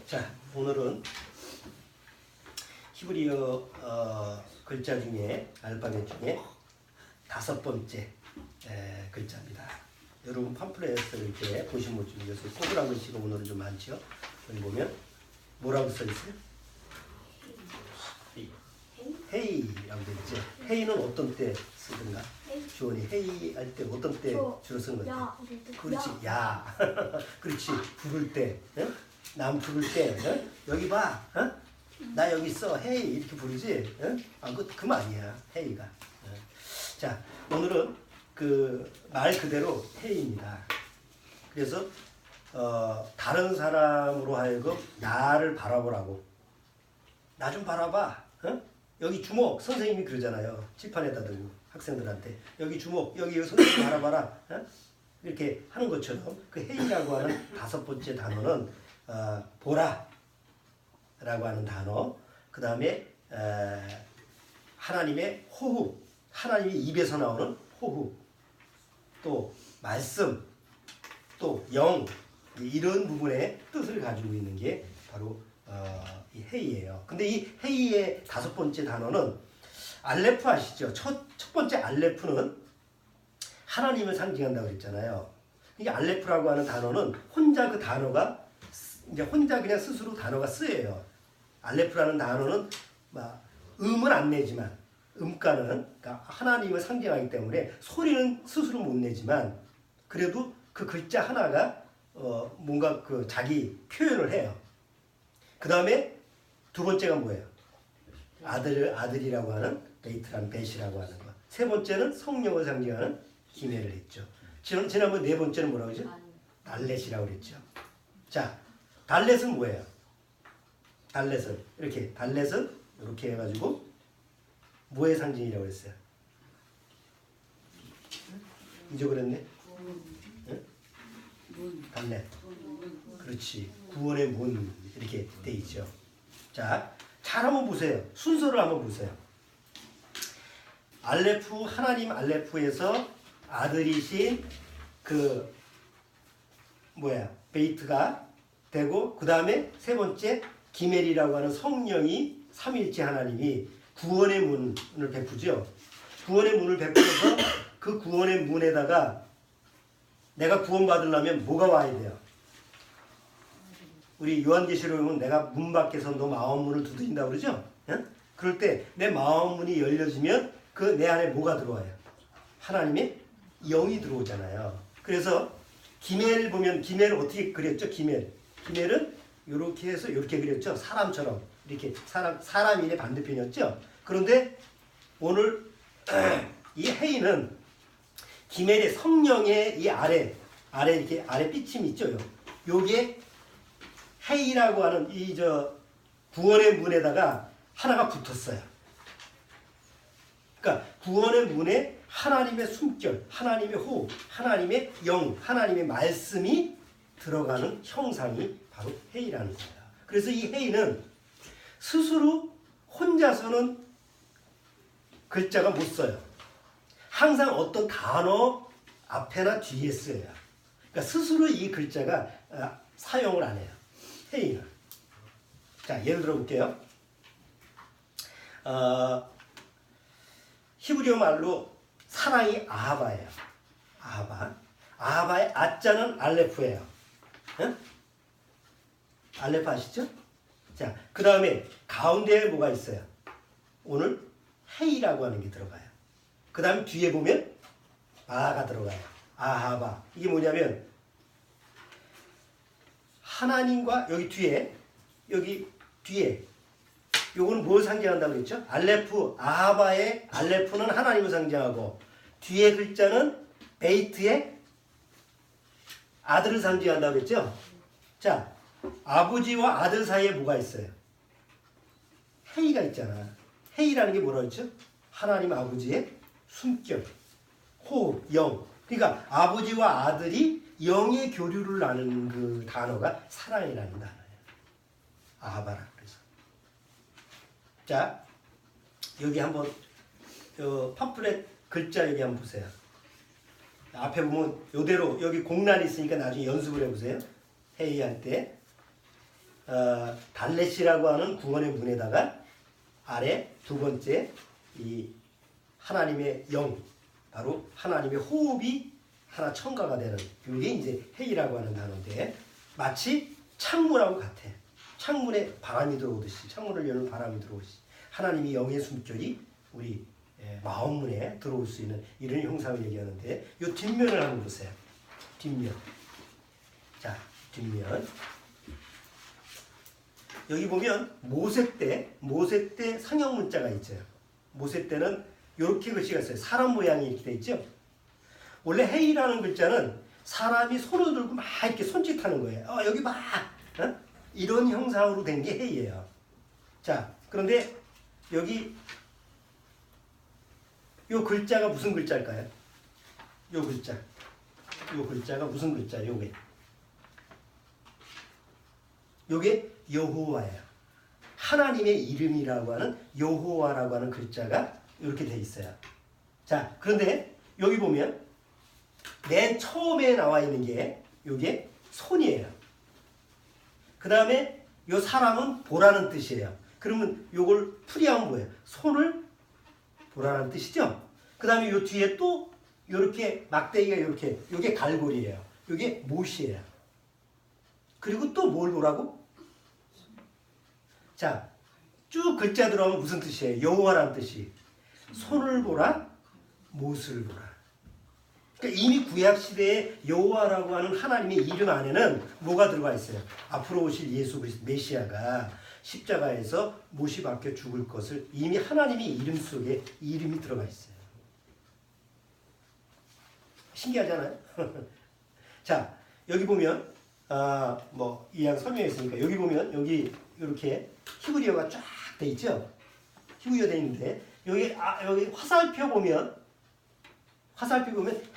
자, 오늘은 히브리어 글자 중에 알파벳 중에 5번째 글자입니다. 여러분 팜플렛을 이렇게 보시면 좀 여기서 꼬부란 글씨가 오늘은 좀 많죠. 여기 보면 뭐라고 써 있어요? 헤이라고 되어 있죠. 헤이는 어떤 때 쓰든가? 주원이 헤이 할 때 어떤 때 주로 쓰는 거죠? 그렇지, 야. 그렇지, 부를 때. 응? 남 부를 때, 응? 여기 봐, 응? 나 여기 있어, 헤이 이렇게 부르지, 응? 그 말이야, 헤이가. 응? 자, 오늘은 그 말 그대로 헤이입니다. 그래서 다른 사람으로 하여금 나를 바라보라고. 나 좀 바라봐, 응? 여기 주목, 선생님이 그러잖아요. 칠판에다 두고 학생들한테 여기 주목, 여기 선생님 바라봐라, 응? 이렇게 하는 것처럼 그 헤이라고 하는 5번째 단어는 보라 라고 하는 단어, 그 다음에 하나님의 호흡, 하나님의 입에서 나오는 호흡, 또 말씀, 또 영, 이런 부분의 뜻을 가지고 있는 게 바로 이 헤이예요. 근데 이 헤이의 5번째 단어는 알레프 아시죠? 첫 번째 알레프는 하나님을 상징한다고 그랬잖아요. 이게 알레프라고 하는 단어는 혼자 그 단어가 이제 혼자 그냥 스스로 단어가 쓰여요. 알레프라는 단어는 음은 안 내지만 음가는 그러니까 하나님을 상징하기 때문에 소리는 스스로 못 내지만 그래도 그 글자 하나가 뭔가 그 자기 표현을 해요. 그 다음에 2번째가 뭐예요? 아들이라고 하는 베이트라는 벳이라고 하는 거. 3번째는 성령을 상징하는 기매를 했죠. 지난번 4번째는 뭐라고 그러죠? 달렛이라고 그랬죠. 자, 달렛은 뭐예요? 달렛은 이렇게 해가지고 뭐의 상징이라고 했어요? 잊어버렸네? 응? 달렛. 그렇지. 구원의 문 이렇게 돼 있죠. 자, 잘 한번 보세요. 순서를 한번 보세요. 알레프, 하나님 알레프에서 아들이신 베이트가 되고 그 다음에 3번째 기멜이라고 하는 성령이 삼위일체 하나님이 구원의 문을 베푸죠. 구원의 문을 베풀어서 그 구원의 문에다가 내가 구원받으려면 뭐가 와야 돼요? 우리 요한계시록에 보면 내가 문 밖에서 너 마음문을 두드린다고 그러죠? 응? 그럴 때 내 마음문이 열려지면 그 내 안에 뭐가 들어와요? 하나님의 영이 들어오잖아요. 그래서 기멜 보면 기멜을 어떻게 그렸죠? 기멜은 이렇게 해서 이렇게 그렸죠. 사람처럼 이렇게 사람인의 반대편이었죠. 그런데 오늘 이 헤이는 기멜의 성령의 이 아래 이렇게 아래 삐침이 있죠. 요게 헤이라고 하는 이 구원의 문에다가 하나가 붙었어요. 그러니까 구원의 문에 하나님의 숨결, 하나님의 호흡, 하나님의 영, 하나님의 말씀이 들어가는 형상이 바로 헤이라는 거예요. 그래서 이 헤이는 스스로 혼자서는 글자가 못 써요. 항상 어떤 단어 앞에나 뒤에 써요. 그러니까 스스로 이 글자가 사용을 안 해요. 헤이는. 자, 예를 들어 볼게요. 히브리어 말로 사랑이 아하바예요. 아하바의 아자는 알레프예요. 응? 알레프 아시죠? 자, 그 다음에 가운데에 뭐가 있어요? 오늘 헤이라고 하는 게 들어가요. 그 다음 뒤에 보면 아가 들어가요. 아하바. 이게 뭐냐면 하나님과 여기 뒤에 요거는 뭘 상징한다고 그랬죠? 알레프, 아하바의 알레프는 하나님을 상징하고 뒤에 글자는 베이트의 아들을 상징한다고 그랬죠? 자, 아버지와 아들 사이에 뭐가 있어요? 헤이가 있잖아. 헤이라는 게 뭐라고 했죠? 하나님 아버지의 숨결, 호흡, 영. 그러니까 아버지와 아들이 영의 교류를 나누는 그 단어가 사랑이라는 단어예요. 아하바라 그래서. 자, 여기 한번 팜플렛 글자 여기 한번 보세요. 앞에 보면 이대로 여기 공란이 있으니까 나중에 연습을 해보세요. 회의할 때 달렛이라고 하는 구원의 문에다가 아래 두 번째 이 하나님의 영, 바로 하나님의 호흡이 하나 첨가가 되는 이게 이제 헤이라고 하는 단어인데 마치 창문하고 같아. 창문에 바람이 들어오듯이 창문을 여는 바람이 들어오듯이 하나님이 영의 숨결이 우리 마음문에 들어올 수 있는 이런 형상을 얘기하는데 이 뒷면을 한번 보세요. 뒷면. 자, 뒷면. 여기 보면 모세 때 상형 문자가 있죠. 모세 때는 이렇게 글씨가 있어요. 사람 모양이 이렇게 돼 있죠. 원래 헤이라는 글자는 사람이 손을 들고 막 이렇게 손짓하는 거예요. 여기 막 이런 형상으로 된 게 헤이예요. 자, 그런데 여기 요 글자가 무슨 글자일까요? 요 글자가 무슨 글자예요? 요게 여호와예요. 하나님의 이름이라고 하는 여호와라고 하는 글자가 이렇게 돼 있어요. 자, 그런데 여기 보면 맨 처음에 나와 있는 게 요게 손이에요. 그 다음에 요 사람은 보라는 뜻이에요. 그러면 요걸 풀이하면 뭐예요? 손을 보라는 뜻이죠. 그 다음에 요 뒤에 또 요렇게 막대기가 요렇게 요게 갈고리예요. 요게 못이에요. 그리고 또 뭘 보라고? 자, 쭉 글자 들어가면 무슨 뜻이에요? 여호와라는 뜻이. 손을 보라, 못을 보라. 그러니까 이미 구약시대에 여호와라고 하는 하나님의 이름 안에는 뭐가 들어가 있어요? 앞으로 오실 예수 그리스도 메시아가 십자가에서 못이 박혀 죽을 것을 이미 하나님의 이름 속에 이름이 들어가 있어요. 신기하잖아요? 자, 여기 보면 이양 설명했으니까 여기 보면 여기 이렇게 히브리어가 쫙 돼 있죠? 히브리어 돼 있는데 여기 화살표 보면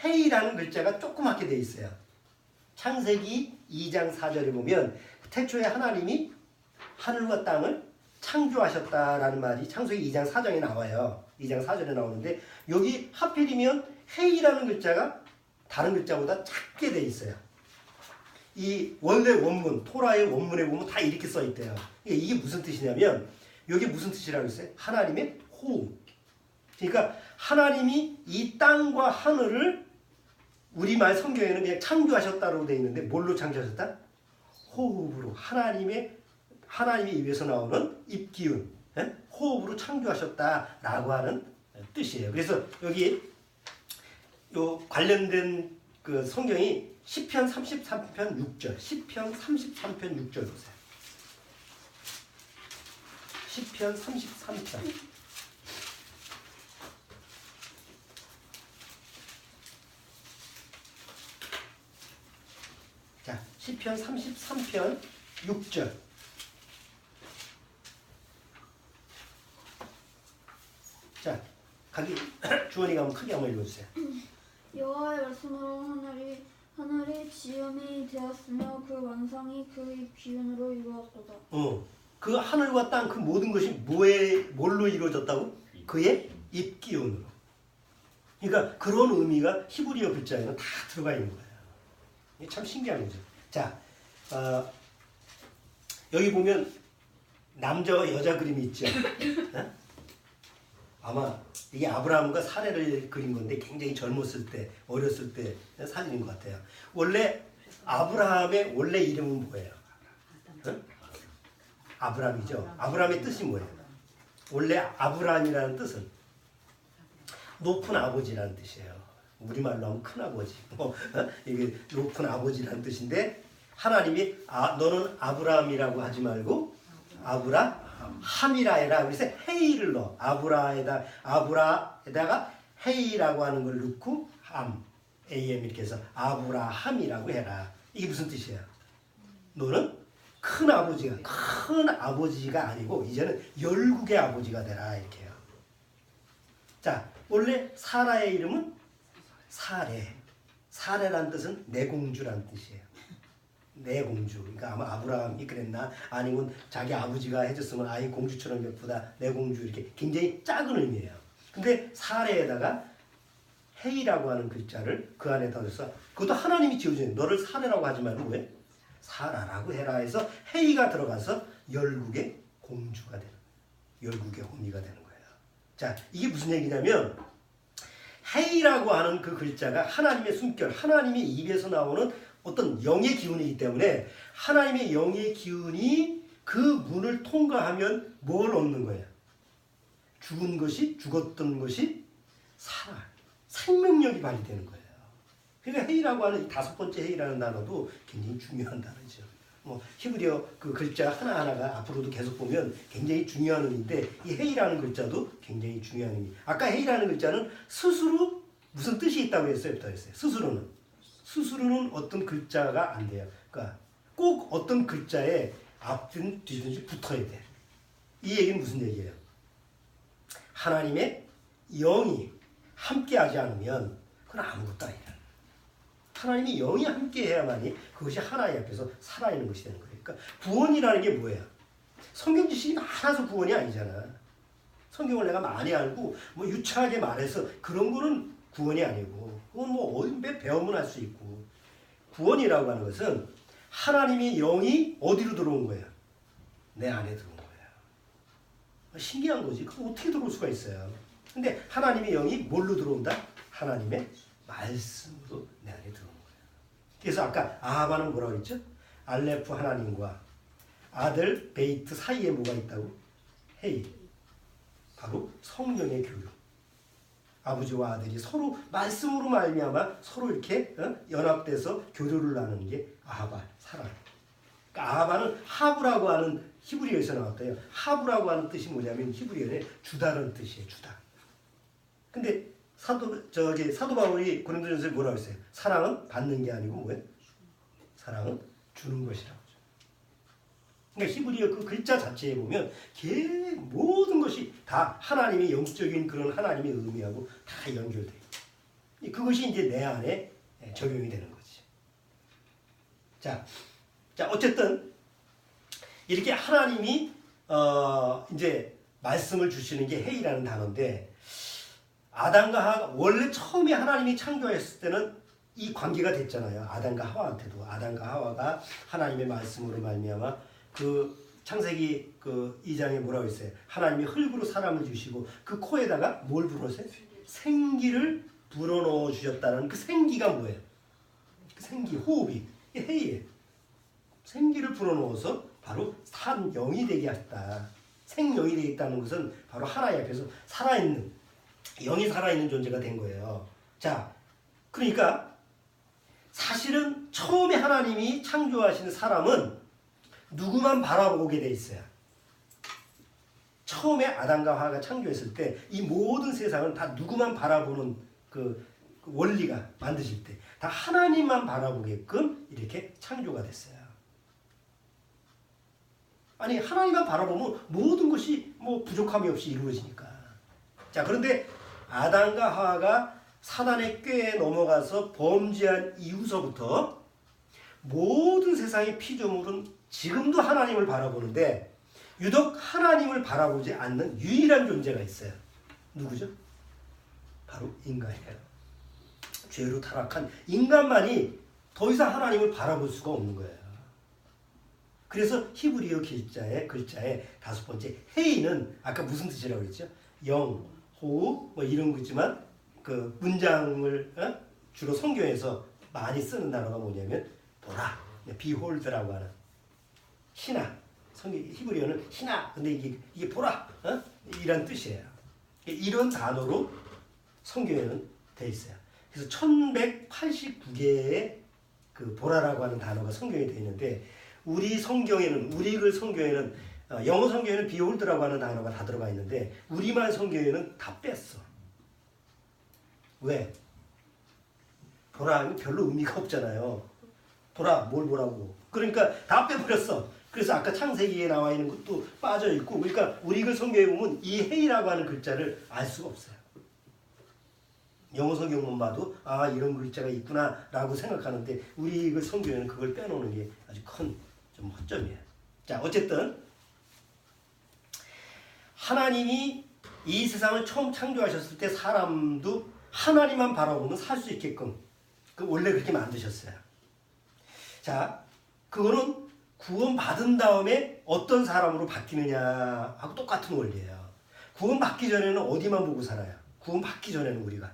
헤이라는 글자가 조그맣게 돼 있어요. 창세기 2장 4절에 보면 태초에 하나님이 하늘과 땅을 창조하셨다라는 말이 창세기 2장 4장에 나와요. 2장 4절에 나오는데 여기 하필이면 헤이라는 글자가 다른 글자보다 작게 돼 있어요. 이 원래 원문, 토라의 원문에 보면 다 이렇게 써 있대요. 이게 무슨 뜻이냐면 여기 무슨 뜻이라고 했어요? 하나님의 호흡. 그러니까 하나님이 이 땅과 하늘을 우리말 성경에는 그냥 창조하셨다고 되어 있는데 뭘로 창조하셨다? 호흡으로 하나님의 입에서 나오는 입기운, 호흡으로 창조하셨다라고 하는 뜻이에요. 그래서 여기 요 관련된 그 성경이 시편 33편 6절, 시편 33편 6절 보세요. 시편 33편. 자, 시편 33편 6절. 자, 주원이가 한번 크게 한번 읽어주세요. 여호와의 말씀으로 하늘이 지음이 되었으며 그 완성이 그의 기운으로 이루었도다. 그 하늘과 땅 그 모든 것이 뭘로 이루어졌다고? 그의 입기운으로. 그러니까 그런 의미가 히브리어 글자에는 다 들어가 있는 거예요. 이게 참 신기한 거죠. 자, 여기 보면 남자와 여자 그림이 있죠. 아마 이게 아브라함과 사례를 그린 건데 굉장히 젊었을 때, 어렸을 때 사진인 것 같아요. 원래 아브라함의 원래 이름은 뭐예요? 아브라함이죠. 아브라함의 뜻이 뭐예요? 원래 아브라함이라는 뜻은 높은 아버지라는 뜻이에요. 우리말로 하면 큰 아버지. 이게 높은 아버지라는 뜻인데 하나님이 너는 아브라함이라고 하지 말고 아브라함이라 해라. 그래서 헤이를 넣어. 아브라에다가 헤이라고 하는 걸 넣고 AM 이렇게 해서 아브라함이라고 해라. 이게 무슨 뜻이에요? 너는 큰 아버지가 아니고 이제는 열국의 아버지가 되라 이렇게요. 자, 원래 사라의 이름은 사레라는 뜻은 내공주라는 뜻이에요. 내공주. 그러니까 아마 아브라함이 그랬나 아니면 자기 아버지가 해줬으면 아이 공주처럼 예쁘다 내공주 이렇게 굉장히 작은 의미예요. 근데 사레에다가 헤이라고 하는 글자를 그 안에 넣어서 그것도 하나님이 지어준 너를 사레라고 하지 말고 왜? 살아라고 해라 해서 헤이가 들어가서 열국의 공주가 되는 거예요. 열국의 혼미가 되는 거예요. 자, 이게 무슨 얘기냐면 헤이라고 하는 그 글자가 하나님의 숨결, 하나님의 입에서 나오는 어떤 영의 기운이기 때문에 하나님의 영의 기운이 그 문을 통과하면 뭘 얻는 거예요? 죽었던 것이 살아. 생명력이 발휘되는 거예요. 그러니까 헤이라고 하는 이 5번째 헤이라는 단어도 굉장히 중요한 단어죠. 히브리어 그 글자 하나하나가 앞으로도 계속 보면 굉장히 중요한 의미인데 이 헤이라는 글자도 굉장히 중요한 의미. 아까 헤이라는 글자는 스스로 무슨 뜻이 있다고 했어요? 스스로는 어떤 글자가 안 돼요. 그러니까 꼭 어떤 글자에 앞든 뒤든지 붙어야 돼. 이 얘기는 무슨 얘기예요? 하나님의 영이 함께하지 않으면 그건 아무것도 아니야. 하나님의 영이 함께해야만이 그것이 하나님 앞에서 살아있는 것이 되는 거예요. 그러니까 구원이라는 게 뭐예요? 성경 지식이 많아서 구원이 아니잖아. 성경을 내가 많이 알고 유창하게 말해서 그런 거는 구원이 아니고 그건 어디 배우면 할 수 있고 구원이라고 하는 것은 하나님의 영이 어디로 들어온 거예요? 내 안에 들어온 거예요. 신기한 거지. 그럼 어떻게 들어올 수가 있어요? 근데 하나님의 영이 뭘로 들어온다? 하나님의 말씀으로 내 안에 들어오는 거예요. 그래서 아까 아하바는 뭐라고 했죠? 알레프 하나님과 아들 베이트 사이에 뭐가 있다고? 헤이. 바로 성령의 교류. 아버지와 아들이 서로 말씀으로 말미암아 서로 이렇게 연합돼서 교류를 나누는 게 아하바, 사랑. 그러니까 아하바는 하브라고 하는 히브리어에서 나왔대요. 하브라고 하는 뜻이 뭐냐면 히브리어에 주다라는 뜻이에요. 주다. 근데 사도 바울이 고린도전서에 뭐라고 했어요? 사랑은 받는 게 아니고 뭐예요? 사랑은 주는 것이라고. 그러니까 히브리어 그 글자 자체에 보면 모든 것이 다 하나님의 영적인 그런 하나님의 의미하고 다 연결돼요. 그것이 이제 내 안에 적용이 되는 거지. 자, 어쨌든 이렇게 하나님이 이제 말씀을 주시는 게 헤이라는 단어인데 아담과 하와 원래 처음에 하나님이 창조했을 때는 이 관계가 됐잖아요. 아담과 하와한테도 아담과 하와가 하나님의 말씀으로 말미암아 그 창세기 그 2장에 뭐라고 했어요? 하나님이 흙으로 사람을 주시고 그 코에다가 뭘 불어넣으세요? 생기를 불어넣어 주셨다는 그 생기가 뭐예요? 그 생기, 호흡이 헤이예요. 생기를 불어넣어서 바로 산 영이 되게 하셨다. 생영이 되게 있다는 것은 바로 하나님 앞에서 살아있는 영이 살아있는 존재가 된 거예요. 자, 그러니까 사실은 처음에 하나님이 창조하신 사람은 누구만 바라보게 돼 있어요. 처음에 아담과 하와가 창조했을 때 이 모든 세상은 다 누구만 바라보는 그 원리가 만드실 때 다 하나님만 바라보게끔 이렇게 창조가 됐어요. 아니 하나님만 바라보면 모든 것이 부족함이 없이 이루어지니까. 자, 그런데 아담과 하와가 사단의 꾀에 넘어가서 범죄한 이후서부터 모든 세상의 피조물은 지금도 하나님을 바라보는데 유독 하나님을 바라보지 않는 유일한 존재가 있어요. 누구죠? 바로 인간이에요. 죄로 타락한 인간만이 더 이상 하나님을 바라볼 수가 없는 거예요. 그래서 히브리어 글자의 5번째 헤이는 아까 무슨 뜻이라고 했죠? 영, 호흡 이런 거지만 그 문장을 주로 성경에서 많이 쓰는 단어가 뭐냐면 보라, behold라고 하는 희나, 히브리어는 희나, 근데 이게 보라, 이란 뜻이에요. 이런 단어로 성경에는 돼 있어요. 그래서 1189개의 그 보라라고 하는 단어가 성경에 돼 있는데 우리 글 성경에는 영어 성경에는 behold라고 하는 단어가 다 들어가 있는데 우리말 성경에는 다 뺐어. 왜? 보라 별로 의미가 없잖아요. 보라 뭘 보라고. 그러니까 다 빼버렸어. 그래서 아까 창세기에 나와 있는 것도 빠져 있고 그러니까 우리 글 성경에 보면 이 헤이라고 하는 글자를 알 수가 없어요. 영어 성경만 봐도 이런 글자가 있구나 라고 생각하는데 우리 글 성경에는 그걸 빼놓는 게 아주 큰 좀 허점이에요. 자, 어쨌든 하나님이 이 세상을 처음 창조하셨을 때 사람도 하나님만 바라보면 살 수 있게끔 원래 그렇게 만드셨어요. 자, 그거는 구원받은 다음에 어떤 사람으로 바뀌느냐 하고 똑같은 원리예요. 구원받기 전에는 어디만 보고 살아요? 구원받기 전에는 우리가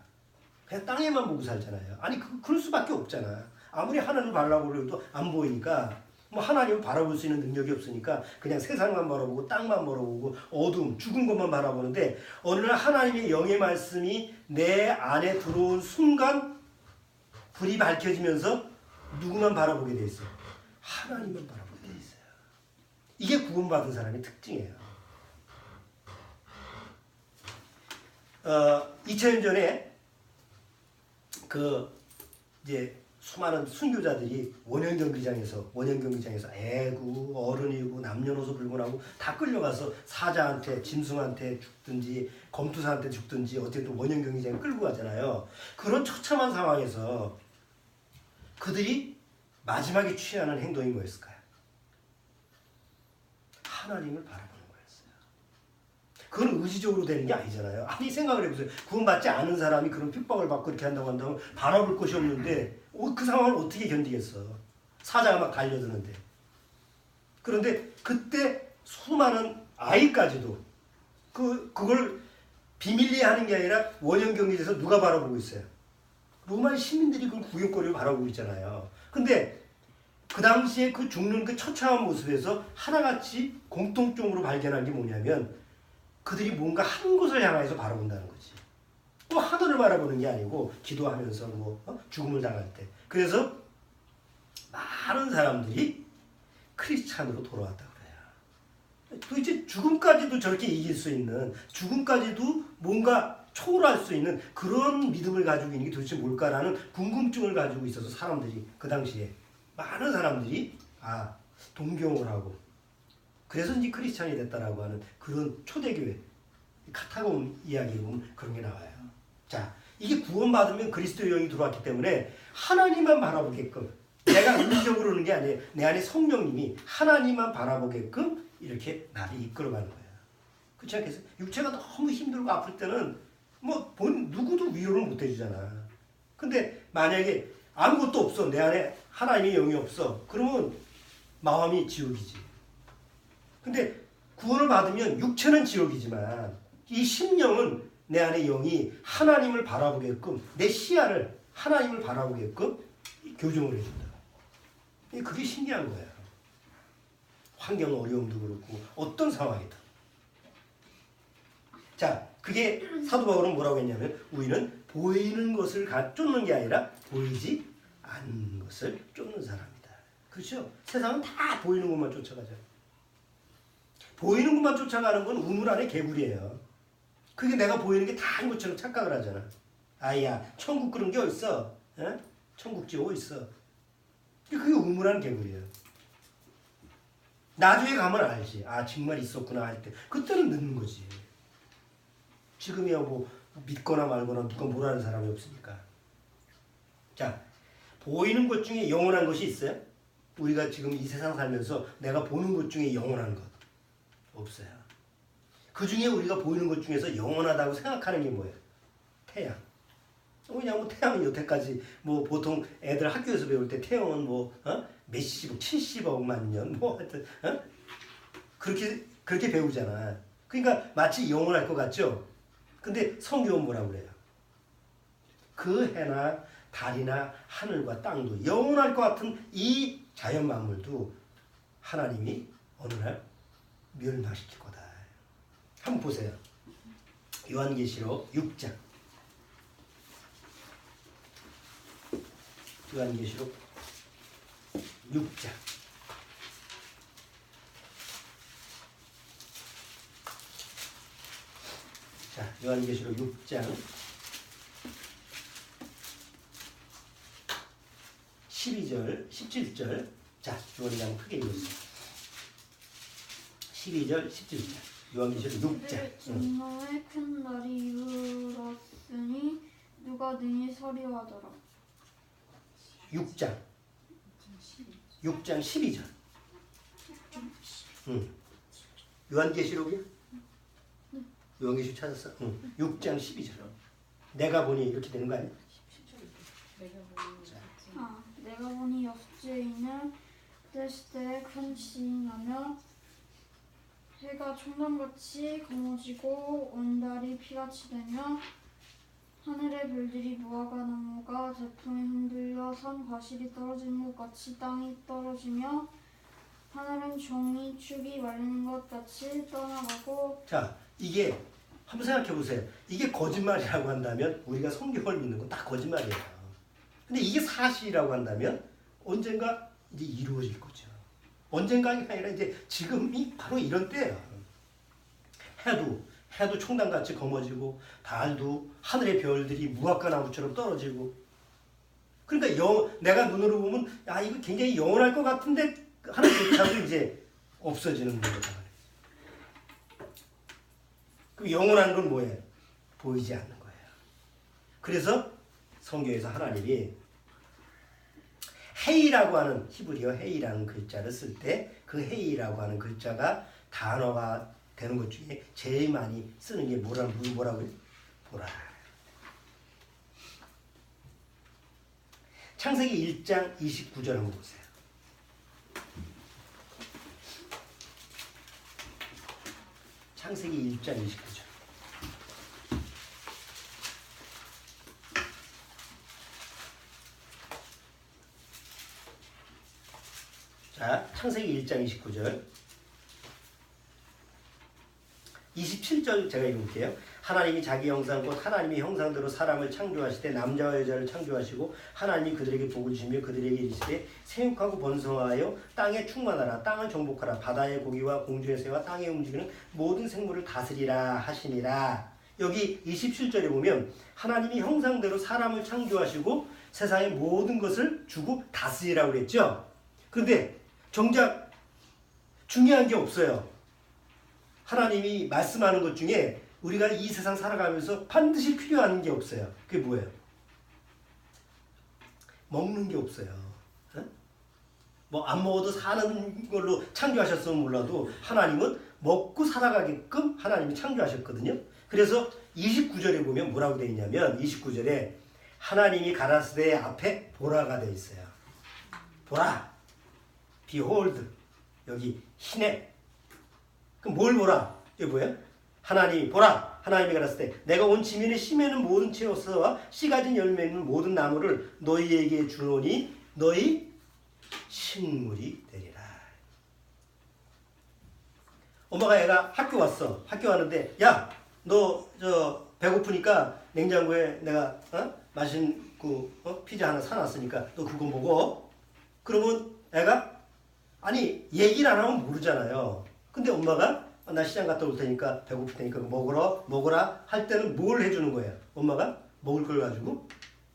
그냥 땅에만 보고 살잖아요. 아니 그럴 수밖에 없잖아. 아무리 하나님을 바라보려고 해도 안 보이니까 뭐 하나님을 바라볼 수 있는 능력이 없으니까 그냥 세상만 바라보고 땅만 바라보고 어둠 죽은 것만 바라보는데 어느 날 하나님의 영의 말씀이 내 안에 들어온 순간 불이 밝혀지면서 누구만 바라보게 돼 있어요? 하나님만 바라보게 돼 있어요. 이게 구원받은 사람의 특징이에요. 2000년 전에 그 이제 수많은 순교자들이 원형경기장에서 애고 어른이고 남녀노소 불문하고 다 끌려가서 사자한테 짐승한테 죽든지 검투사한테 죽든지 어쨌든 원형경기장에 끌고 가잖아요. 그런 처참한 상황에서 그들이 마지막에 취하는 행동이 뭐였을까요? 하나님을 바라보는 거였어요. 그건 의지적으로 되는 게 아니잖아요. 아니 생각을 해보세요. 구원받지 않은 사람이 그런 핍박을 받고 이렇게 한다고 한다면 바라볼 곳이 없는데 그 상황을 어떻게 견디겠어. 사자가 막 달려드는데. 그런데 그때 수많은 아이까지도 그걸 비밀리에 하는 게 아니라 원형경기에서 누가 바라보고 있어요? 로마 시민들이 그 구역거리를 바라보고 있잖아요. 근데 그 당시에 그 죽는 그 처참한 모습에서 하나같이 공통점으로 발견한 게 뭐냐면 그들이 뭔가 한 곳을 향해서 바라본다는 거지. 또 하늘을 바라보는 게 아니고 기도하면서 죽음을 당할 때. 그래서 많은 사람들이 크리스찬으로 돌아왔다 그래요. 도대체 죽음까지도 저렇게 이길 수 있는, 죽음까지도 뭔가 초월할 수 있는 그런 믿음을 가지고 있는 게 도대체 뭘까라는 궁금증을 가지고 있어서 사람들이 그 당시에 많은 사람들이 동경을 하고 그래서 이제 크리스찬이 됐다라고 하는 그런 초대교회 카타콤 이야기를 보면 그런 게 나와요. 자, 이게 구원받으면 그리스도의 영이 들어왔기 때문에 하나님만 바라보게끔 내가 의지적으로 그러는 게 아니에요. 내 안에 성령님이 하나님만 바라보게끔 이렇게 나를 이끌어가는 거예요. 그렇지 않겠어요? 육체가 너무 힘들고 아플 때는 누구도 위로를 못 해주잖아. 근데 만약에 아무것도 없어. 내 안에 하나님의 영이 없어. 그러면 마음이 지옥이지. 근데 구원을 받으면 육체는 지옥이지만 이 심령은 내 안에 영이 하나님을 바라보게끔 내 시야를 하나님을 바라보게끔 교정을 해준다. 그게 신기한 거야. 환경 어려움도 그렇고 어떤 상황이든. 자, 그게 사도 바울은 뭐라고 했냐면 우리는 보이는 것을 쫓는 게 아니라 보이지 않는 것을 쫓는 사람이다. 그렇죠? 세상은 다 보이는 것만 쫓아가잖아. 보이는 것만 쫓아가는 건 우물 안의 개구리예요. 그게 내가 보이는 게 다인 것처럼 착각을 하잖아. 아야, 천국 그런 게 어딨어? 에? 천국지 어딨어? 그게 우물 안 개구리예요. 나중에 가면 알지. 정말 있었구나 할 때. 그때는 늦는 거지. 지금이야 믿거나 말거나 누가 뭐라는 사람이 없으니까. 자, 보이는 것 중에 영원한 것이 있어요? 우리가 지금 이 세상 살면서 내가 보는 것 중에 영원한 것 없어요. 그 중에 우리가 보이는 것 중에서 영원하다고 생각하는 게 뭐예요? 태양. 왜냐면 태양은 여태까지 보통 애들 학교에서 배울 때 태양은 몇십억, 70억만 년 하여튼 그렇게 배우잖아. 그러니까 마치 영원할 것 같죠? 근데 성경은 뭐라고 그래요? 그 해나 달이나 하늘과 땅도 영원할 것 같은 이 자연 만물도 하나님이 어느 날 멸망시킬 거다. 한번 보세요. 요한계시록 6장. 요한계시록 6장. 자, 요한계시록 6장 12절, 17절. 자, 주원장 크게 읽으세요. 12절, 17절. 요한계시록 6장. 진노의 큰 날이 이르렀으니 누가 능히 서리하더라. 6장 12절. 요한계시록이야? 요한계시록 찾았어? 6장 12절. 내가 보니 이렇게 되는 거 아니야? 내가 보니 옆집에 있는 때시대에 큰 지진이 나며 해가 총단같이 검어지고 온 달이 피같이 되며 하늘의 별들이 무화과 나무가 대풍에 흔들려 산 과실이 떨어지는 것 같이 땅이 떨어지며 하늘은 종이 축이 말리는 것 같이 떠나가고. 자, 이게 한번 생각해 보세요. 이게 거짓말이라고 한다면 우리가 성경을 믿는 건 다 거짓말이에요. 근데 이게 사실이라고 한다면 언젠가 이제 이루어질 거죠. 언젠가가 아니라 이제 지금이 바로 이런 때예요. 해도 총단같이 검어지고 달도 하늘의 별들이 무화과 나무처럼 떨어지고. 그러니까 내가 눈으로 보면 야 이거 굉장히 영원할 것 같은데 하나조차도 이제 없어지는 거다. 그럼 영원한 건 뭐예요? 보이지 않는 거예요. 그래서 성경에서 하나님이 헤이라고 하는 히브리어 헤이라는 글자를 쓸 때 그 헤이라고 하는 글자가 단어가 되는 것 중에 제일 많이 쓰는 게 뭐라고요? 보라. 창세기 1장 29절 한번 보세요. 창세기 1장 29절. 자, 창세기 1장 29절. 27절 제가 읽을게요. 하나님이 자기 형상 곧 하나님의 형상대로 사람을 창조하시되 남자와 여자를 창조하시고 하나님이 그들에게 복을 주시며 그들에게 이르시되 생육하고 번성하여 땅에 충만하라. 땅을 정복하라. 바다의 고기와 공중의 새와 땅에 움직이는 모든 생물을 다스리라 하시니라. 여기 27절에 보면 하나님이 형상대로 사람을 창조하시고 세상의 모든 것을 주고 다스리라고 그랬죠. 그런데 정작 중요한 게 없어요. 하나님이 말씀하는 것 중에 우리가 이 세상 살아가면서 반드시 필요한 게 없어요. 그게 뭐예요? 먹는 게 없어요. 뭐 안 먹어도 사는 걸로 창조하셨으면 몰라도 하나님은 먹고 살아가게끔 하나님이 창조하셨거든요. 그래서 29절에 보면 뭐라고 되어 있냐면 29절에 하나님이 가라사대 앞에 보라가 되어 있어요. 보라, behold, 여기 희네. 그럼 뭘 보라? 이게 뭐예요? 하나님이 보라. 하나님이 가라사대 내가 온 지면에 심에는 모든 채소와 씨 가진 열매 있는 모든 나무를 너희에게 주노니 너희 식물이 되리라. 엄마가 애가 학교 왔어. 학교 왔는데 야, 너 저 배고프니까 냉장고에 내가 맛있는 피자 하나 사놨으니까 너 그거 먹어. 그러면 애가 아니 얘기를 안 하면 모르잖아요. 근데 엄마가 나 시장 갔다 올 테니까 배고플 테니까 먹어라 할 때는 뭘 해주는 거예요? 엄마가 먹을 걸 가지고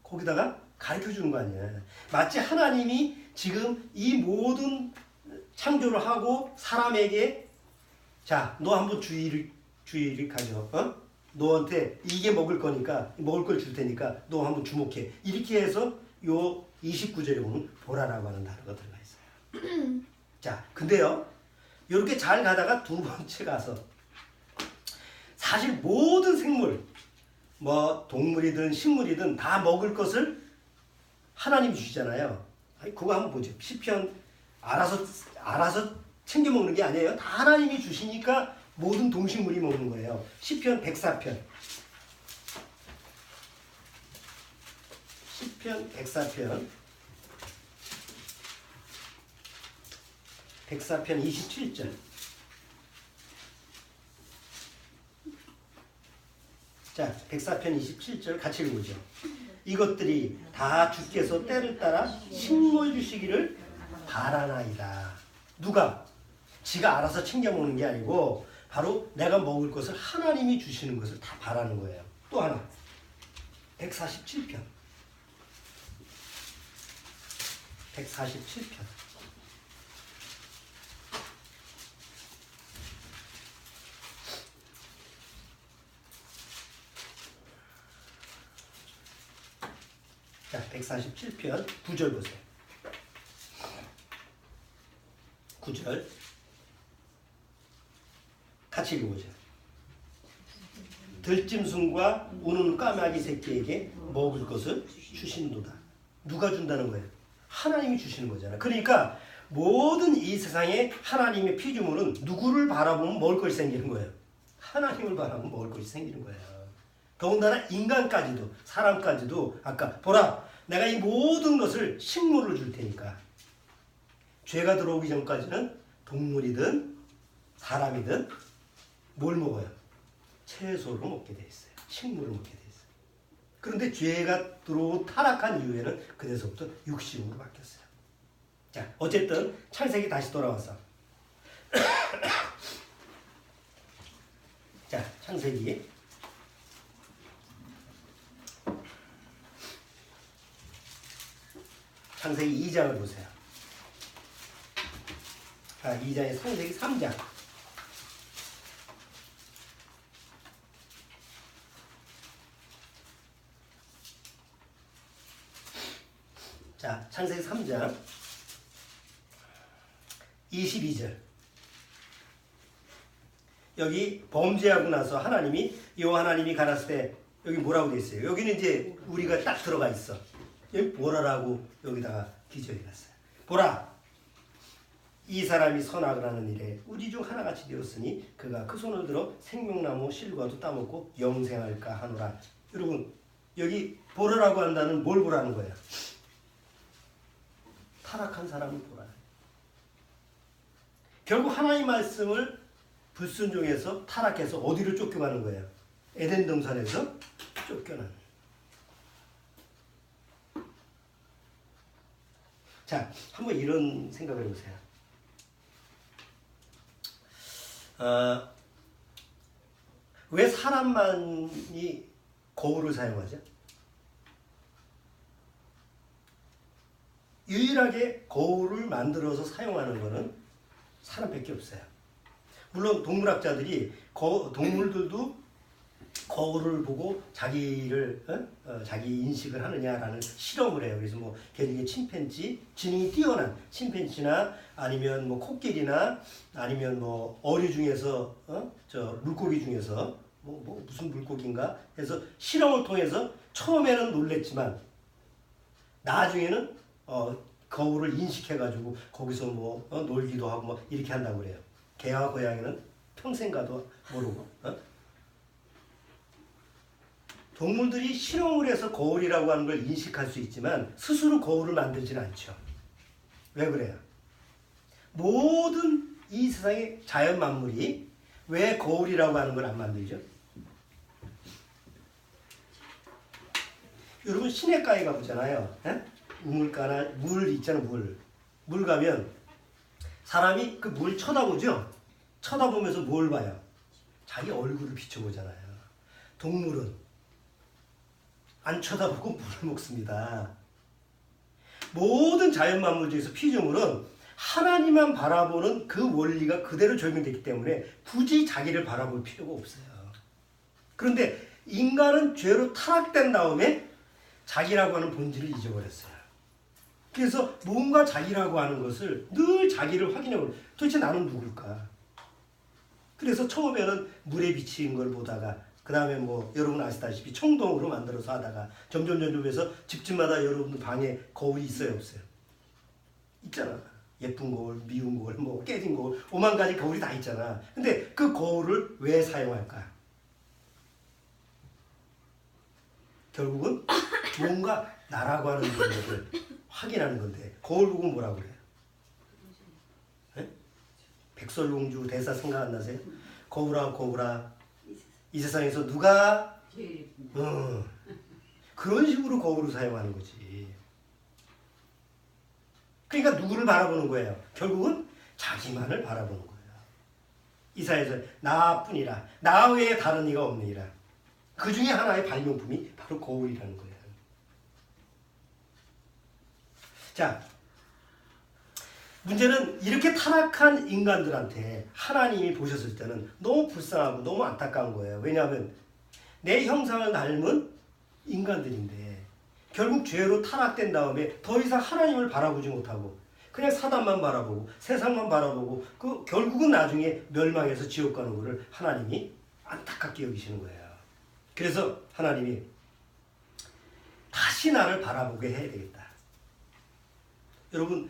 거기다가 가르쳐 주는 거 아니에요. 마치 하나님이 지금 이 모든 창조를 하고 사람에게 자, 너 한번 주의를 가져. 너한테 이게 먹을 거니까 먹을 걸 줄 테니까 너 한번 주목해. 이렇게 해서 요 29절에 보면 보라라고 하는 단어가 들어가 있어요. 자, 근데요. 이렇게 잘 가다가 두 번째 가서 사실 모든 생물 뭐 동물이든 식물이든 다 먹을 것을 하나님이 주시잖아요. 그거 한번 보죠. 시편 알아서 챙겨 먹는 게 아니에요. 다 하나님이 주시니까 모든 동식물이 먹는 거예요. 시편 104편. 시편 104편. 104편 27절. 자, 104편 27절 같이 읽어보죠. 이것들이 다 주께서 때를 따라 식물 주시기를 바라나이다. 누가? 지가 알아서 챙겨 먹는 게 아니고 바로 내가 먹을 것을 하나님이 주시는 것을 다 바라는 거예요. 또 하나. 147편. 147편. 자, 147편 9절 보세요. 9절 같이 읽어보죠. 들짐승과 우는 까마귀 새끼에게 먹을 것을 주신도다. 누가 준다는 거예요? 하나님이 주시는 거잖아요. 그러니까 모든 이 세상에 하나님의 피조물은 누구를 바라보면 먹을 것이 생기는 거예요. 하나님을 바라보면 먹을 것이 생기는 거예요. 더군다나 인간까지도, 사람까지도 아까 보라, 내가 이 모든 것을 식물을 줄 테니까. 죄가 들어오기 전까지는 동물이든 사람이든 뭘 먹어요? 채소를 먹게 돼 있어요. 식물을 먹게 돼 있어요. 그런데 죄가 들어오고 타락한 이후에는 그래서부터 육식으로 바뀌었어요. 자, 어쨌든 창세기 다시 돌아와서 자, 창세기 2장을 보세요. 2장에 창세기 3장. 자, 창세기 3장 22절. 여기 범죄하고 나서 여호와 하나님이 가라사대 때 여기 뭐라고 돼 있어요? 여기는 이제 우리가 딱 들어가 있어. 여기 보라라고 여기다가 기저해 놨어요. 보라, 이 사람이 선악을 하는 일에 우리 중 하나같이 되었으니 그가 그 손을 들어 생명나무 실과도 따먹고 영생할까 하노라. 여러분, 여기 보라라고 한다는 뭘 보라는 거예요? 타락한 사람을 보라. 결국 하나님 말씀을 불순종해서 타락해서 어디로 쫓겨가는 거예요? 에덴 동산에서 쫓겨나는. 자, 한번 이런 생각을 해보세요. 왜 사람만이 거울을 사용하죠? 유일하게 거울을 만들어서 사용하는 것은 사람밖에 없어요. 물론 동물학자들이 동물들도 거울을 보고 자기를 자기 인식을 하느냐라는 실험을 해요. 그래서 뭐 개중에 침팬지, 지능이 뛰어난 침팬지나 아니면 뭐 코끼리나 아니면 뭐 어류 중에서 저 물고기 중에서 뭐 무슨 물고기인가 해서 실험을 통해서 처음에는 놀랬지만 나중에는 거울을 인식해가지고 거기서 뭐 놀기도 하고 뭐 이렇게 한다고 그래요. 개와 고양이는 평생 가도 모르고. 동물들이 실험을 해서 거울이라고 하는 걸 인식할 수 있지만 스스로 거울을 만들지는 않죠. 왜 그래요? 모든 이 세상의 자연 만물이 왜 거울이라고 하는 걸 안 만들죠? 여러분 시냇가에 가보잖아요. 우물가나 물 있잖아요. 물 가면 사람이 그 물 쳐다보죠? 쳐다보면서 뭘 봐요? 자기 얼굴을 비춰보잖아요. 동물은 안 쳐다보고 물을 먹습니다. 모든 자연 만물 중에서 피조물은 하나님만 바라보는 그 원리가 그대로 적용되기 때문에 굳이 자기를 바라볼 필요가 없어요. 그런데 인간은 죄로 타락된 다음에 자기라고 하는 본질을 잊어버렸어요. 그래서 뭔가 자기라고 하는 것을 늘 자기를 확인해보고 도대체 나는 누굴까? 그래서 처음에는 물에 비친 걸 보다가 그 다음에 뭐 여러분 아시다시피 청동으로 만들어서 하다가 점점 해서 집집마다 여러분 방에 거울이 있어요 없어요? 있잖아. 예쁜 거울, 미운 거울, 뭐 깨진 거울, 오만 가지 거울이 다 있잖아. 근데 그 거울을 왜 사용할까? 결국은 뭔가 나라고 하는 것을 확인하는 건데 거울 보고 뭐라고 그래요? 네? 백설공주 대사 생각 안 나세요? 거울아 이 세상에서 누가 그런 식으로 거울을 사용하는 거지. 그러니까 누구를 바라보는 거예요? 결국은 자기만을 바라보는 거예요. 이사야서 나뿐이라 나 외에 다른 이가 없느니라. 그 중에 하나의 발명품이 바로 거울이라는 거예요. 자, 문제는 이렇게 타락한 인간들한테 하나님이 보셨을 때는 너무 불쌍하고 너무 안타까운 거예요. 왜냐하면 내 형상을 닮은 인간들인데 결국 죄로 타락된 다음에 더 이상 하나님을 바라보지 못하고 그냥 사단만 바라보고 세상만 바라보고 그 결국은 나중에 멸망해서 지옥 가는 것을 하나님이 안타깝게 여기시는 거예요. 그래서 하나님이 다시 나를 바라보게 해야 되겠다. 여러분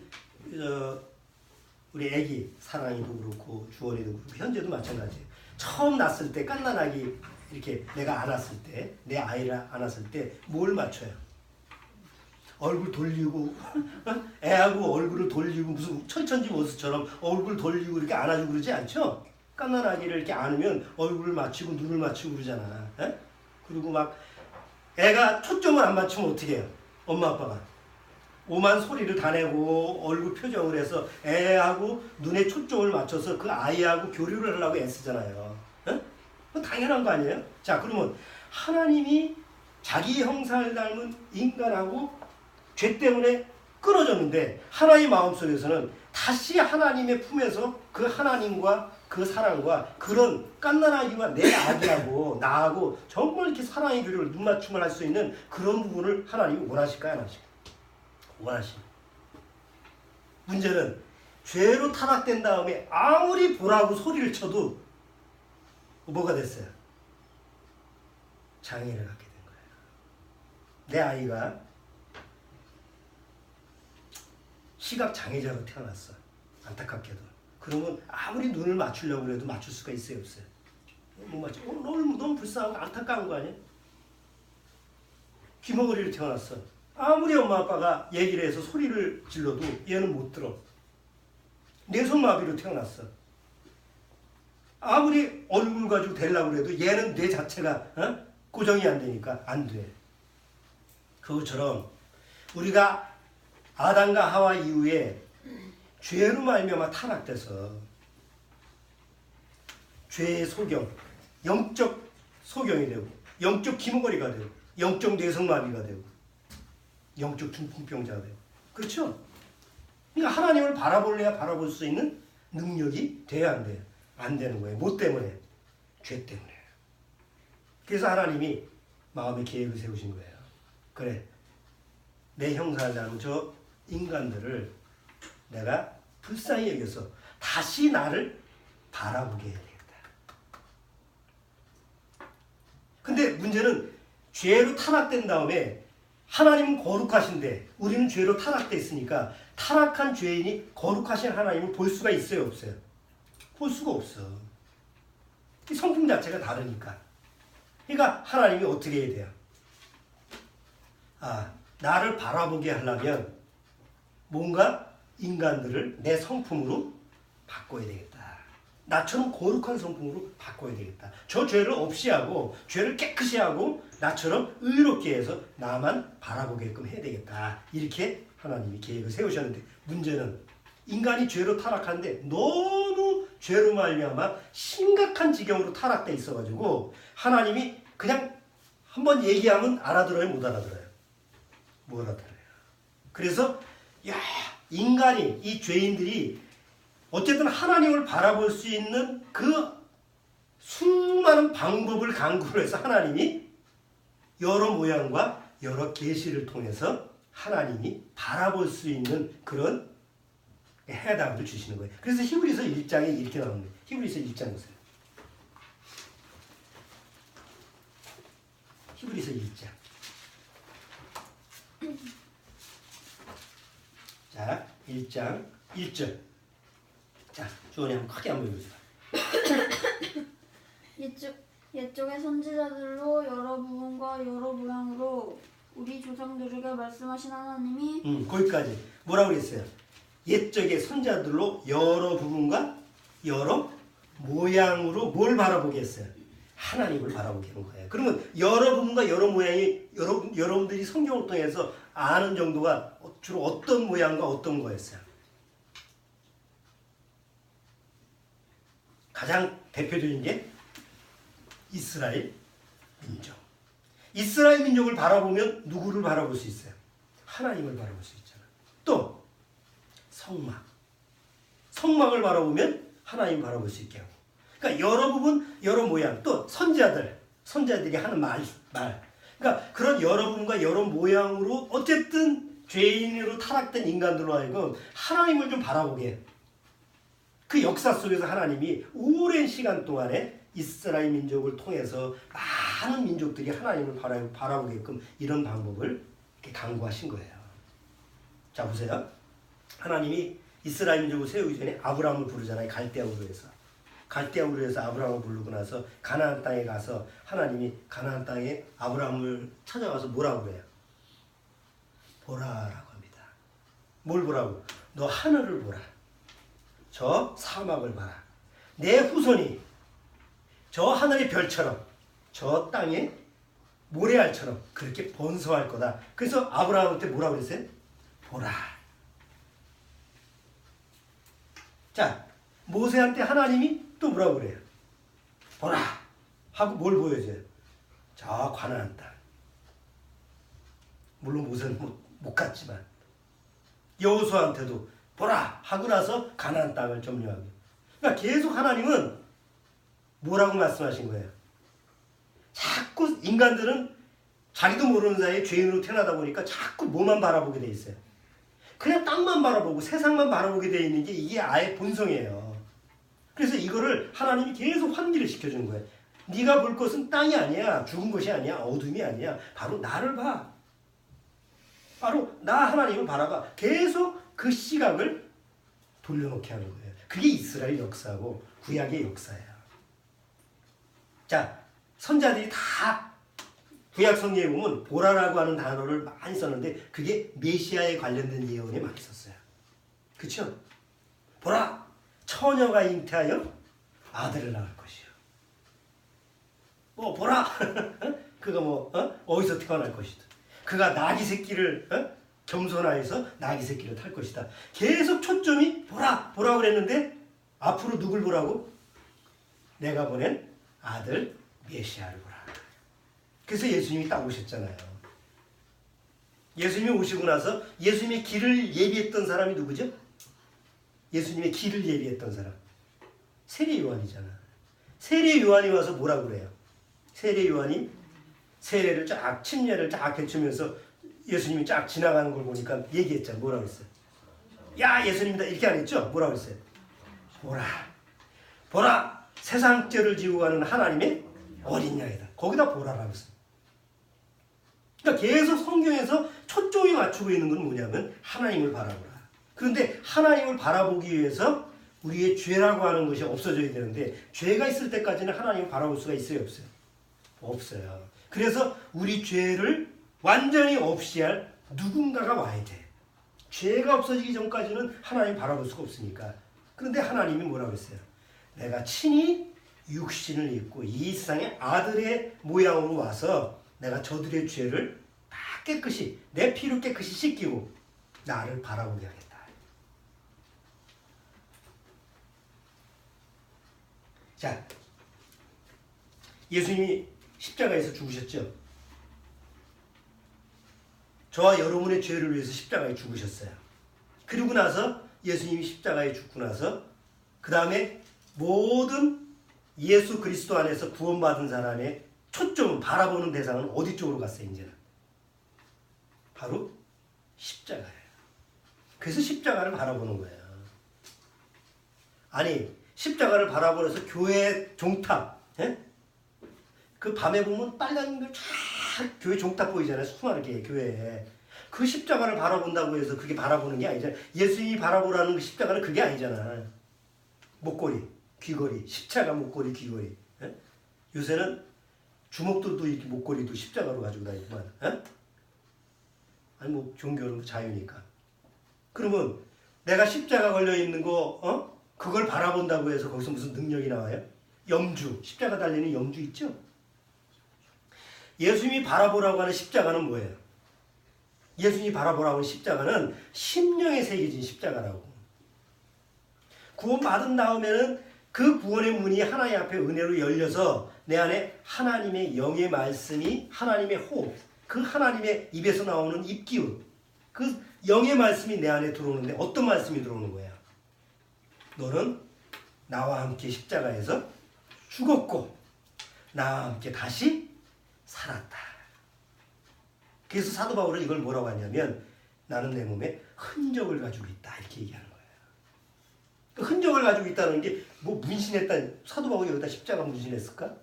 우리 애기 사랑이도 그렇고 주원이도 그렇고 현재도 마찬가지예요. 처음 낳았을 때 갓난아기 이렇게 내가 안았을 때 내 아이를 안았을 때 뭘 맞춰요? 얼굴 돌리고 애하고 얼굴을 돌리고 무슨 철천지 모습처럼 얼굴 돌리고 이렇게 안아주고 그러지 않죠? 갓난아기를 이렇게 안으면 얼굴을 맞추고 눈을 맞추고 그러잖아. 에? 그리고 막 애가 초점을 안 맞추면 어떻게 해요? 엄마 아빠가 오만 소리를 다 내고 얼굴 표정을 해서 애하고 눈에 초점을 맞춰서 그 아이하고 교류를 하려고 애쓰잖아요. 에? 그건 당연한 거 아니에요? 자, 그러면 하나님이 자기 형상을 닮은 인간하고 죄 때문에 끊어졌는데 하나님 마음속에서는 다시 하나님의 품에서 그 하나님과 그 사랑과 그런 갓난아기와 내 아기하고 나하고 정말 이렇게 사랑의 교류를 눈맞춤을 할 수 있는 그런 부분을 하나님이 원하실까요? 안 하실까요? 원하십니다. 문제는 죄로 타락된 다음에 아무리 보라고 소리를 쳐도 뭐가 됐어요? 장애를 갖게 된 거예요. 내 아이가 시각 장애자로 태어났어. 안타깝게도. 그러면 아무리 눈을 맞추려고 해도 맞출 수가 있어요, 없어요? 못 맞춰. 너무 불쌍하고 안타까운 거 아니에요? 귀머거리로 태어났어. 아무리 엄마 아빠가 얘기를 해서 소리를 질러도 얘는 못 들어. 뇌손마비로 태어났어. 아무리 얼굴 가지고 되려고 해도 얘는 뇌 자체가 고정이 안 되니까 안 돼. 그것처럼 우리가 아담과 하와 이후에 죄로 말미암아 타락돼서 죄의 소경, 영적 소경이 되고 영적 기모거리가 되고 영적 뇌성마비가 되고 영적 중풍병자가 되고 그렇죠? 그러니까 하나님을 바라볼래야 바라볼 수 있는 능력이 돼야 안 돼요. 안 되는 거예요. 뭐 때문에? 죄 때문에. 그래서 하나님이 마음의 계획을 세우신 거예요. 그래, 내 형상을 닮은 저 인간들을 내가 불쌍히 여겨서 다시 나를 바라보게 해야 되겠다. 근데 문제는 죄로 타락된 다음에 하나님은 거룩하신데 우리는 죄로 타락됐으니까 타락한 죄인이 거룩하신 하나님을 볼 수가 있어요, 없어요? 볼 수가 없어. 이 성품 자체가 다르니까. 그러니까 하나님이 어떻게 해야 돼요? 나를 바라보게 하려면 뭔가 인간들을 내 성품으로 바꿔야 되겠다. 나처럼 거룩한 성품으로 바꿔야 되겠다. 저 죄를 없이 하고 죄를 깨끗이 하고 나처럼 의롭게 해서 나만 바라보게끔 해야 되겠다. 이렇게 하나님이 계획을 세우셨는데 문제는 인간이 죄로 타락하는데 너무 죄로 말미암아 심각한 지경으로 타락돼 있어가지고 하나님이 그냥 한번 얘기하면 알아들어요, 못 알아들어요? 못 알아들어요. 그래서 인간이 이 죄인들이 어쨌든 하나님을 바라볼 수 있는 그 수많은 방법을 강구를 해서 하나님이 여러 모양과 여러 계시를 통해서 하나님이 바라볼 수 있는 그런 해답을 주시는 거예요. 그래서 히브리서 1장에 이렇게 나옵니다. 히브리서 1장 보세요. 히브리서 1장. 자, 1장 1절. 자, 주원이 한번 크게 한번 읽어주세요. 옛적의 선지자들로 여러 부분과 여러 모양으로 우리 조상들에게 말씀하신 하나님이 거기까지 뭐라고 그랬어요? 옛적의 선지자들로 여러 부분과 여러 모양으로 뭘 바라보게 했어요? 하나님을 바라보게 한 거예요. 그러면 여러 부분과 여러 모양이 여러분들이 성경을 통해서 아는 정도가 주로 어떤 모양과 어떤 거였어요? 가장 대표적인 게 이스라엘 민족. 이스라엘 민족을 바라보면 누구를 바라볼 수 있어요? 하나님을 바라볼 수 있잖아요. 또 성막. 성막을 바라보면 하나님 바라볼 수 있게 하고. 그러니까 여러 부분, 여러 모양. 또 선지자들이 하는 말. 그러니까 그런 여러 부분과 여러 모양으로 어쨌든 죄인으로 타락된 인간들로 하여금 하나님을 좀 바라보게 해요. 그 역사 속에서 하나님이 오랜 시간 동안에 이스라엘 민족을 통해서 많은 민족들이 하나님을 바라보게끔 이런 방법을 이렇게 강구하신 거예요. 자, 보세요. 하나님이 이스라엘 민족을 세우기 전에 아브라함을 부르잖아요. 갈대아 우르에서. 갈대아 우르에서 아브라함을 부르고 나서 가나안 땅에 가서 하나님이 가나안 땅에 아브라함을 찾아가서 뭐라고 그래요? 보라라고 합니다. 뭘 보라고? 너 하늘을 보라. 저 사막을 봐라. 내 후손이 저 하늘의 별처럼 저 땅에 모래알처럼 그렇게 번성할 거다. 그래서 아브라함한테 뭐라고 그랬어요? 보라. 자, 모세한테 하나님이 또 뭐라고 그래요? 보라 하고 뭘 보여줘요? 저 가나안 땅. 물론 모세는 못 갔지만 여호수아한테도 보라 하고 나서 가나안 땅을 점령하고. 그러니까 계속 하나님은 뭐라고 말씀하신 거예요? 자꾸 인간들은 자기도 모르는 사이에 죄인으로 태어나다 보니까 자꾸 뭐만 바라보게 돼 있어요. 그냥 땅만 바라보고 세상만 바라보게 돼 있는 게 이게 아예 본성이에요. 그래서 이거를 하나님이 계속 환기를 시켜주는 거예요. 네가 볼 것은 땅이 아니야. 죽은 것이 아니야. 어둠이 아니야. 바로 나를 봐. 바로 나 하나님을 바라봐. 계속 그 시각을 돌려놓게 하는 거예요. 그게 이스라엘 역사고 구약의 역사예요. 자, 선자들이 다 구약 성경에 보면 보라라고 하는 단어를 많이 썼는데 그게 메시아에 관련된 예언에 많이 썼어요. 그렇죠? 보라, 처녀가 잉태하여 아들을 낳을 것이요. 보라, 그가 어디서 태어날 것이다. 그가 나귀 새끼를 겸손하여서 나귀 새끼를 탈 것이다. 계속 초점이 보라, 보라고 그랬는데 앞으로 누굴 보라고? 내가 보낸 아들 메시아를 보라. 그래서 예수님이 딱 오셨잖아요. 예수님이 오시고 나서 예수님의 길을 예비했던 사람이 누구죠? 예수님의 길을 예비했던 사람. 세례 요한이잖아. 세례 요한이 와서 뭐라고 그래요? 세례 요한이 세례를 쫙 침례를 쫙 해주면서 예수님이 쫙 지나가는 걸 보니까 얘기했잖아. 뭐라고 했어요? 야, 예수님이다. 이렇게 안 했죠? 뭐라고 했어요? 보라. 보라. 세상 죄를 지고 가는 하나님의 어린 양이다. 거기다 보라라고 했어요. 그러니까 계속 성경에서 초점이 맞추고 있는 건 뭐냐면 하나님을 바라보라. 그런데 하나님을 바라보기 위해서 우리의 죄라고 하는 것이 없어져야 되는데 죄가 있을 때까지는 하나님을 바라볼 수가 있어요? 없어요? 없어요. 그래서 우리 죄를 완전히 없이 할 누군가가 와야 돼. 죄가 없어지기 전까지는 하나님 바라볼 수가 없으니까. 그런데 하나님이 뭐라고 했어요? 내가 친히 육신을 입고 이 세상에 아들의 모양으로 와서 내가 저들의 죄를 다 깨끗이 내 피로 깨끗이 씻기고 나를 바라보게 하겠다. 자, 예수님이 십자가에서 죽으셨죠? 저와 여러분의 죄를 위해서 십자가에 죽으셨어요. 그리고 나서 예수님이 십자가에 죽고 나서 그 다음에 모든 예수 그리스도 안에서 구원받은 사람의 초점은 바라보는 대상은 어디 쪽으로 갔어요? 이제는 바로 십자가예요. 그래서 십자가를 바라보는 거예요. 아니 십자가를 바라보면서 교회 종탑, 그 밤에 보면 빨간 거 쫙 교회 종탑 보이잖아요. 수많게 교회에. 그 십자가를 바라본다고 해서 그게 바라보는 게 아니잖아요. 예수님이 바라보라는 그 십자가는 그게 아니잖아. 목걸이, 귀걸이, 십자가 목걸이, 귀걸이. 요새는 주먹들도 이렇게 목걸이도 십자가로 가지고 다니구만. 아니 뭐 종교는 자유니까. 그러면 내가 십자가 걸려 있는 거, 그걸 바라본다고 해서 거기서 무슨 능력이 나와요? 염주, 십자가 달리는 염주 있죠? 예수님이 바라보라고 하는 십자가는 뭐예요? 예수님이 바라보라고 하는 십자가는 심령에 새겨진 십자가라고. 구원받은 다음에는 그 구원의 문이 하나님 앞에 은혜로 열려서 내 안에 하나님의 영의 말씀이 하나님의 호흡, 그 하나님의 입에서 나오는 입기운, 그 영의 말씀이 내 안에 들어오는데 어떤 말씀이 들어오는 거야? 너는 나와 함께 십자가에서 죽었고 나와 함께 다시 살았다. 그래서 사도 바울은 이걸 뭐라고 하냐면 나는 내 몸에 흔적을 가지고 있다 이렇게 얘기하는 거예요. 그 흔적을 가지고 있다는 게 뭐 문신했다. 사도 바울이 여기다 십자가 문신했을까?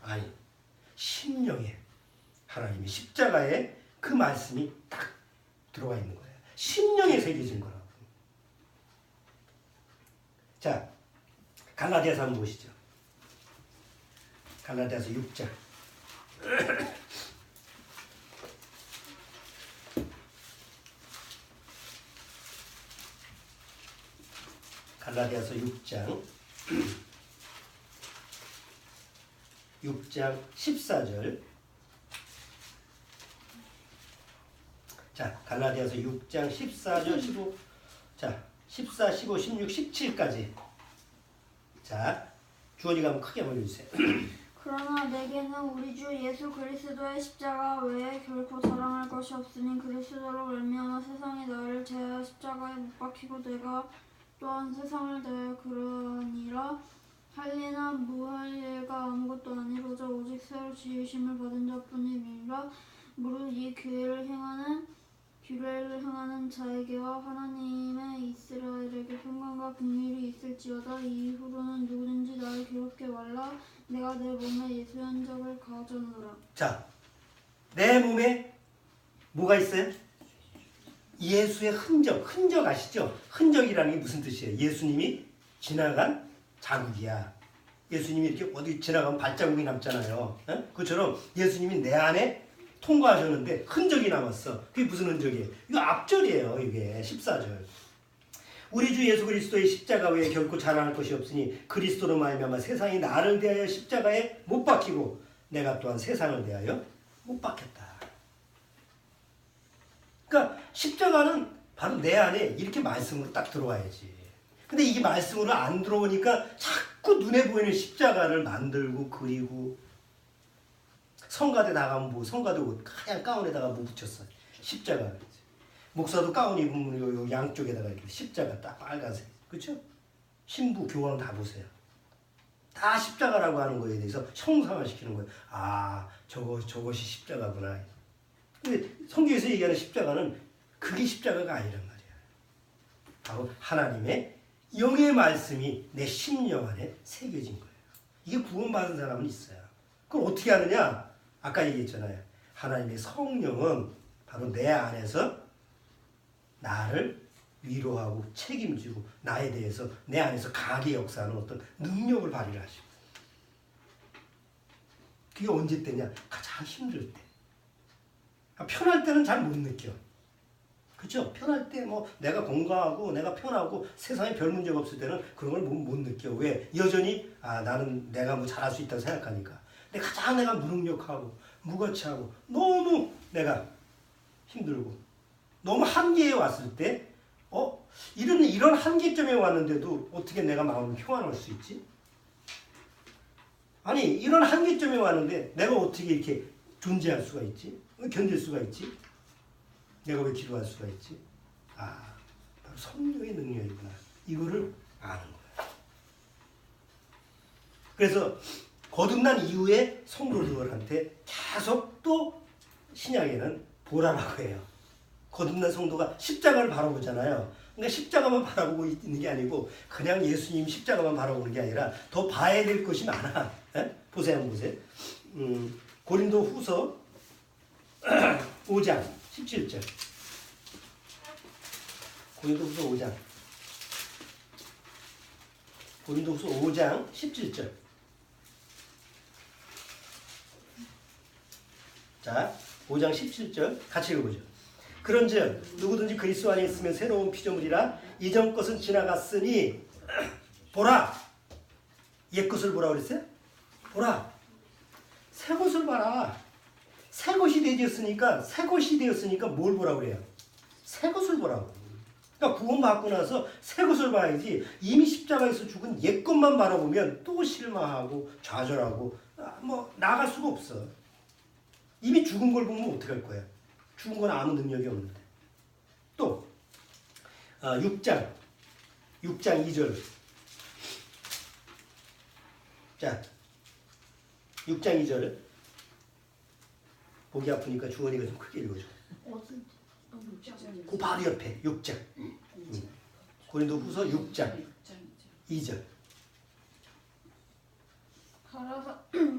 아니 심령에 하나님이 십자가에 그 말씀이 딱 들어가 있는 거예요. 심령에 새겨진 거라고. 자, 갈라디아서 한번 보시죠. 갈라디아서 6장. 갈라디아서 6장 6장 14절. 자, 갈라디아서 6장 14절 15. 자, 14, 15, 16, 17까지. 자, 주원이가 한번 크게 한번 읽어주세요. 그러나 내게는 우리 주 예수 그리스도의 십자가 외에 결코 자랑할 것이 없으니 그리스도로 말미암아 세상이 나를 제하여 십자가에 못 박히고 내가 또한 세상을 대하여 그러니라. 할 일이나 무할 일가 아무것도 아니로자 오직 새로 지으심을 받은 자뿐이니라. 무릇 이 규례를 행하는 자에게와 하나님의 이스라엘에게 평강과 긍휼이 있을지어다. 이후로는 누구든지 나를 괴롭게 말라. 내가 내 몸에 예수의 흔적을 가져노라. 자, 내 몸에 뭐가 있어요? 예수의 흔적 아시죠? 흔적이라는 게 무슨 뜻이에요? 예수님이 지나간 자국이야. 예수님이 이렇게 어디 지나가면 발자국이 남잖아요. 그처럼 예수님이 내 안에 통과하셨는데 흔적이 남았어. 그게 무슨 흔적이에요? 이거 앞절이에요. 이게 14절. 우리 주 예수 그리스도의 십자가 외에 결코 자랑할 것이 없으니 그리스도로 말미암아 세상이 나를 대하여 십자가에 못 박히고 내가 또한 세상을 대하여 못 박혔다. 그러니까 십자가는 바로 내 안에 이렇게 말씀으로 딱 들어와야지. 근데 이게 말씀으로 안 들어오니까 자꾸 눈에 보이는 십자가를 만들고 그리고 성가대 나가면 뭐 성가대 옷 하얀 가운에다가 뭐 붙였어. 십자가. 목사도 가운 입으면 요 양쪽에다가 이렇게 십자가 딱 빨간색. 그렇죠? 신부 교황 다 보세요. 다 십자가라고 하는 거에 대해서 형상화시키는 거예요. 아, 저것이 십자가구나. 근데 성경에서 얘기하는 십자가는 그게 십자가가 아니란 말이야. 바로 하나님의 영의 말씀이 내 심령 안에 새겨진 거예요. 이게 구원받은 사람은 있어요. 그걸 어떻게 하느냐? 아까 얘기했잖아요. 하나님의 성령은 바로 내 안에서 나를 위로하고 책임지고 나에 대해서 내 안에서 강하게 역사하는 어떤 능력을 발휘를 하시고. 그게 언제 때냐? 가장 힘들 때. 편할 때는 잘 못 느껴. 그죠? 편할 때 뭐 내가 건강하고 내가 편하고 세상에 별 문제가 없을 때는 그런 걸 못 느껴. 왜? 여전히 나는 내가 뭐 잘할 수 있다고 생각하니까. 근데 가장 내가 무능력하고 무거치하고 너무 내가 힘들고 너무 한계에 왔을 때 이런 한계점에 왔는데도 어떻게 내가 마음을 평안할 수 있지? 아니 이런 한계점에 왔는데 내가 어떻게 이렇게 존재할 수가 있지? 견딜 수가 있지? 내가 왜 기도할 수가 있지? 바로 성령의 능력이구나. 이거를 아는 거야. 그래서 거듭난 이후에 성도들한테 계속 또 신약에는 보라라고 해요. 거듭난 성도가 십자가를 바라보잖아요. 그러니까 십자가만 바라보고 있는 게 아니고 그냥 예수님 십자가만 바라보는 게 아니라 더 봐야 될 것이 많아. 보세요, 한번 보세요. 고린도 후서 5장 17절. 고린도후서 5장. 고린도후서 5장 17절. 자, 5장 17절 같이 읽어보죠. 그런즉 누구든지 그리스도 안에 있으면 새로운 피조물이라 이전 것은 지나갔으니 보라. 옛 것을 보라 그랬어요? 보라. 새 것을 봐라. 새 것이 되었으니까 뭘 보라 그래요? 새 것을 보라고. 그러니까 구원받고 나서 새 것을 봐야지 이미 십자가에서 죽은 옛 것만 바라보면 또 실망하고 좌절하고 뭐 나아갈 수가 없어. 이미 죽은 걸 보면 어떡할 거야? 죽은 건 아무 능력이 없는데. 또 6장 2절. 자, 6장 2절. 보기 아프니까 주원이가 좀 크게 읽어줘. 그 바로 옆에 6장. 고린도 후서 6장 2절.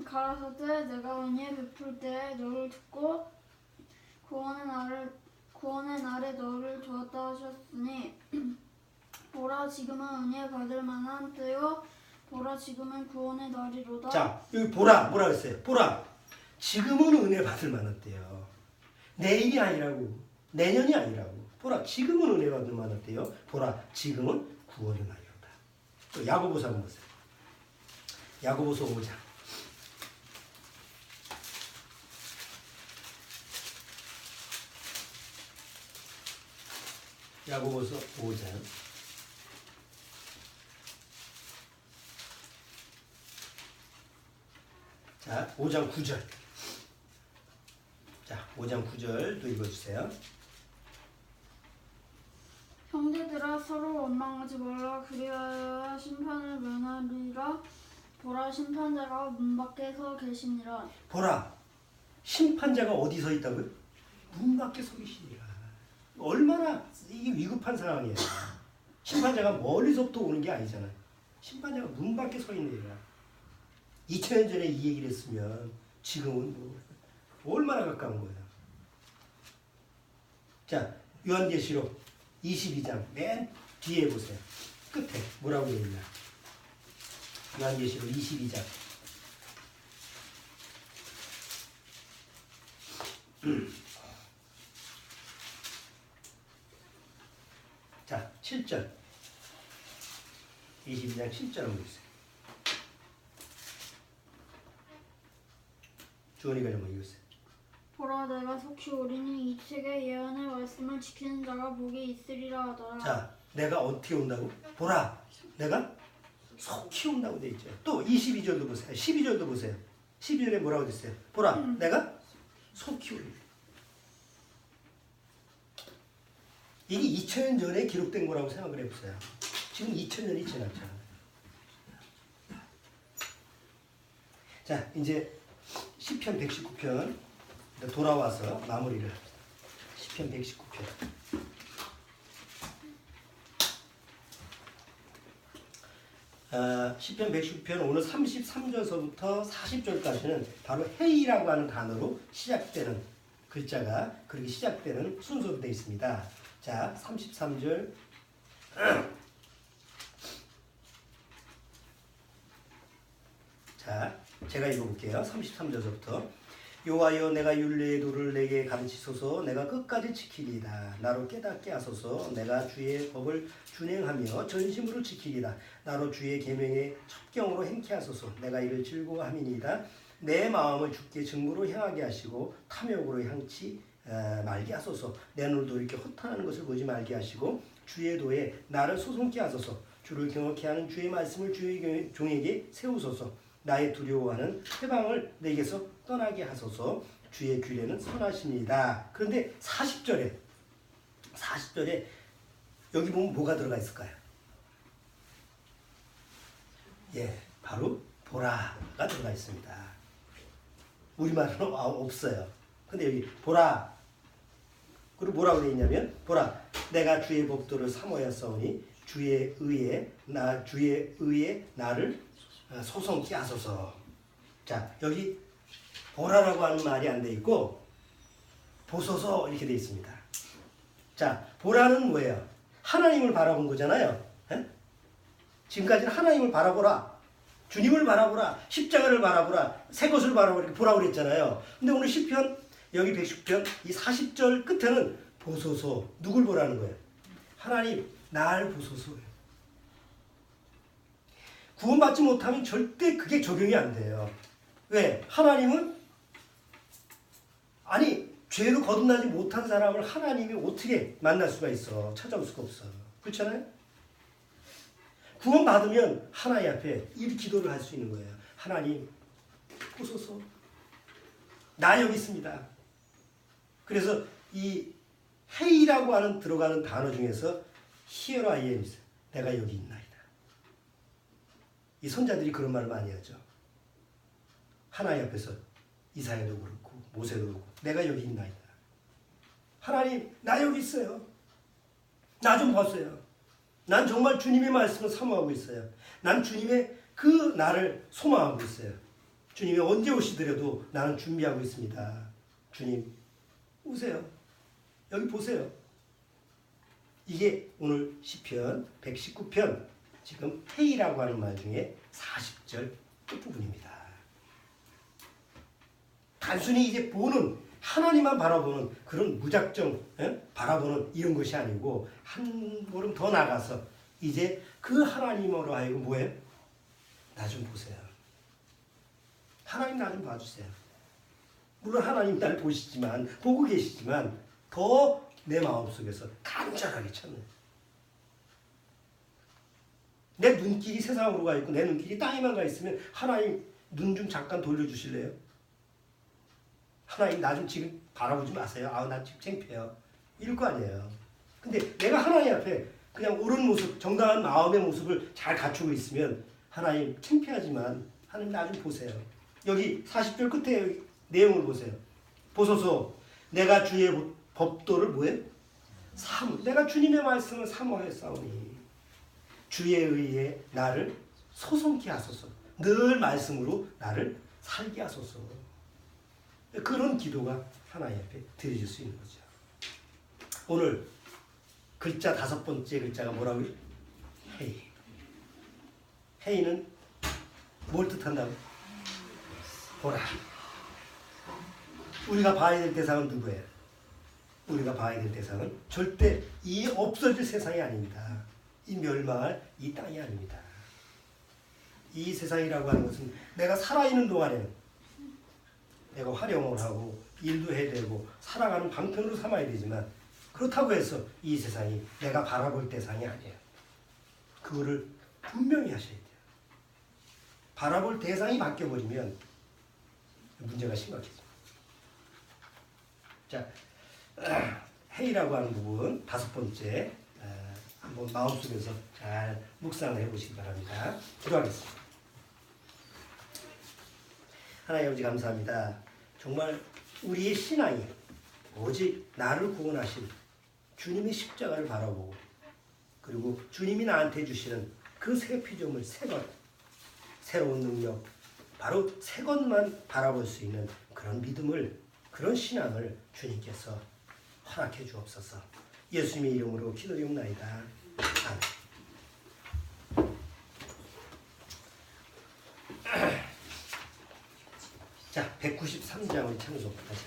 가라사대 내가 은혜 베풀 때 너를 듣고 구원의 날에 너를 도왔다 하셨으니 보라 지금은 은혜 받을 만한 때요 보라 지금은 구원의 날이로다. 자, 여기 보라 뭐라 그랬어요? 보라 지금은 은혜 받을 만한 때요. 내일이 아니라고. 내년이 아니라고. 보라 지금은 은혜 받을 만한 때요. 보라 지금은 구원의 날이로다. 또 야고보서 한번 보세요. 야고보서 5장. 야고보서 5장. 자, 5장 9절. 자, 5장 9절도 읽어주세요. 형제들아 서로 원망하지 말라. 그리하여 심판을 면하리라. 보라 심판자가 문 밖에 서 계시니라. 보라, 심판자가 어디 서 있다고요? 문 밖에 서 계시니라. 얼마나 이게 위급한 상황이에요. 심판자가 멀리서부터 오는 게 아니잖아요. 심판자가 문 밖에 서 있느니라. 2000년 전에 이 얘기를 했으면 지금은 뭐 얼마나 가까운 거예요. 자, 요한계시록 22장 맨 뒤에 보세요. 끝에 뭐라고 되어 있냐. 요한계시록 22장. 자, 7절. 22장 7절 한번 보세요. 주원이가 좀 읽으세요. 보라 내가 속히 오리니 이 책의 예언의 말씀을 지키는 자가 복이 있으리라 하더라. 자, 내가 어떻게 온다고? 보라, 내가 속히 온다고 돼 있죠. 또 22절도 보세요. 12절도 보세요. 12절에 뭐라고 됐어요? 보라, 내가 속히 오리. 이게 2000년 전에 기록된 거라고 생각을 해보세요. 지금 2000년이 지났잖아요. 자, 이제 시편 119편 돌아와서 마무리를 합니다. 시편 119편. 시편 119편 오늘 33절서부터 40절까지는 바로 헤이라고 하는 단어로 시작되는 글자가 그렇게 시작되는 순서로 되어 있습니다. 자, 33절. 자, 제가 읽어볼게요. 33절서부터. 여호와여 내가 율례의 도를 내게 가르치소서. 내가 끝까지 지키리이다. 나로 깨닫게 하소서. 내가 주의 법을 준행하며 전심으로 지키리이다. 나로 주의 계명의 첩경으로 행케 하소서. 내가 이를 즐거워함이니이다. 내 마음을 주께 증거로 향하게 하시고 탐욕으로 향치 말게 하소서. 내 눈도 이렇게 허탄하는 것을 보지 말게 하시고 주의 도에 나를 소송케 하소서. 주를 경외케 하는 주의 말씀을 주의 종에게 세우소서. 나의 두려워하는 해방을 내게서 떠나게 하소서. 주의 규례는 선하십니다. 그런데 40절에 여기 보면 뭐가 들어가 있을까요? 예, 바로 보라가 들어가 있습니다. 우리말은 없어요. 근데 여기 보라. 그리고 뭐라고 되어 있냐면 보라, 내가 주의 법도를 사모하였사오니 주의 의에 나를 소송케 하소서. 자, 여기 보라라고 하는 말이 안 돼 있고 보소서 이렇게 돼 있습니다. 자, 보라는 뭐예요? 하나님을 바라본 거잖아요. 에? 지금까지는 하나님을 바라보라, 주님을 바라보라, 십자가를 바라보라, 새 것을 바라보라 이렇게 보라고 그랬잖아요. 근데 오늘 시편 여기 110편 이 40절 끝에는 보소서. 누굴 보라는 거예요? 하나님, 날 보소서. 구원받지 못하면 절대 그게 적용이 안 돼요. 왜? 하나님은 죄로 거듭나지 못한 사람을 하나님이 어떻게 만날 수가 있어? 찾아올 수가 없어. 그렇잖아요? 구원받으면 하나님 앞에 이 기도를 할 수 있는 거예요. 하나님, 보소서. 나 여기 있습니다. 그래서 이 헤이라고 하는 들어가는 단어 중에서 Here I am, 내가 여기 있나이다. 이 선자들이 그런 말을 많이 하죠. 하나님 앞에서 이사야도 그렇고 모세도 그렇고 내가 여기 있나이다. 하나님, 나 여기 있어요. 나 좀 보세요. 난 정말 주님의 말씀을 사모하고 있어요. 난 주님의 그 나를 소망하고 있어요. 주님이 언제 오시더라도 나는 준비하고 있습니다. 주님, 오세요. 여기 보세요. 이게 오늘 시편 119편 지금 헤이라고 하는 말 중에 40절 끝부분입니다. 단순히 이제 보는 하나님만 바라보는 그런 무작정 바라보는 이런 것이 아니고 한 걸음 더 나가서 이제 그 하나님으로 하여금 뭐예요? 나 좀 보세요. 하나님 나 좀 봐주세요. 물론 하나님 날 보시지만 보고 계시지만 더 내 마음속에서 간절하게 찾는 내 눈길이 세상으로 가 있고 내 눈길이 땅에만 가 있으면 하나님 눈 좀 잠깐 돌려주실래요? 하나님 나 좀 지금 바라보지 마세요. 아우 나 지금 창피해요. 이럴 거 아니에요. 근데 내가 하나님 앞에 그냥 옳은 모습, 정당한 마음의 모습을 잘 갖추고 있으면 하나님 창피하지만 하나님 나 좀 보세요. 여기 40절 끝에 내용을 보세요. 보소서 내가 주의 법도를 뭐해? 내가 주님의 말씀을 사모하였사오니 주의 의에 나를 소성케 하소서. 늘 말씀으로 나를 살게 하소서. 그런 기도가 하나님 앞에 드려질 수 있는 거죠. 오늘 글자 5번째 글자가 뭐라고요? 헤이. 헤이는 뭘 뜻한다고? 보라. 우리가 봐야 될 대상은 누구예요? 우리가 봐야 될 대상은 절대 이 없어질 세상이 아닙니다. 이 멸망할 이 땅이 아닙니다. 이 세상이라고 하는 것은 내가 살아있는 동안에는 내가 활용을 하고 일도 해야 되고 살아가는 방편으로 삼아야 되지만 그렇다고 해서 이 세상이 내가 바라볼 대상이 아니에요. 그거를 분명히 하셔야 돼요. 바라볼 대상이 바뀌어버리면 문제가 심각해집니다. 자, 헤이라고 하는 부분 5번째 한번 마음속에서 잘 묵상을 해보시기 바랍니다. 기도하겠습니다. 하나님 아버지 감사합니다. 정말 우리의 신앙이 오직 나를 구원하신 주님의 십자가를 바라보고 그리고 주님이 나한테 주시는 그 새 피조물 새 것, 새로운 능력, 바로 새 것만 바라볼 수 있는 그런 믿음을, 그런 신앙을 주님께서 허락해 주옵소서. 예수님의 이름으로 기도드리옵나이다. 아멘. 자, 193장 우리 참조 다시.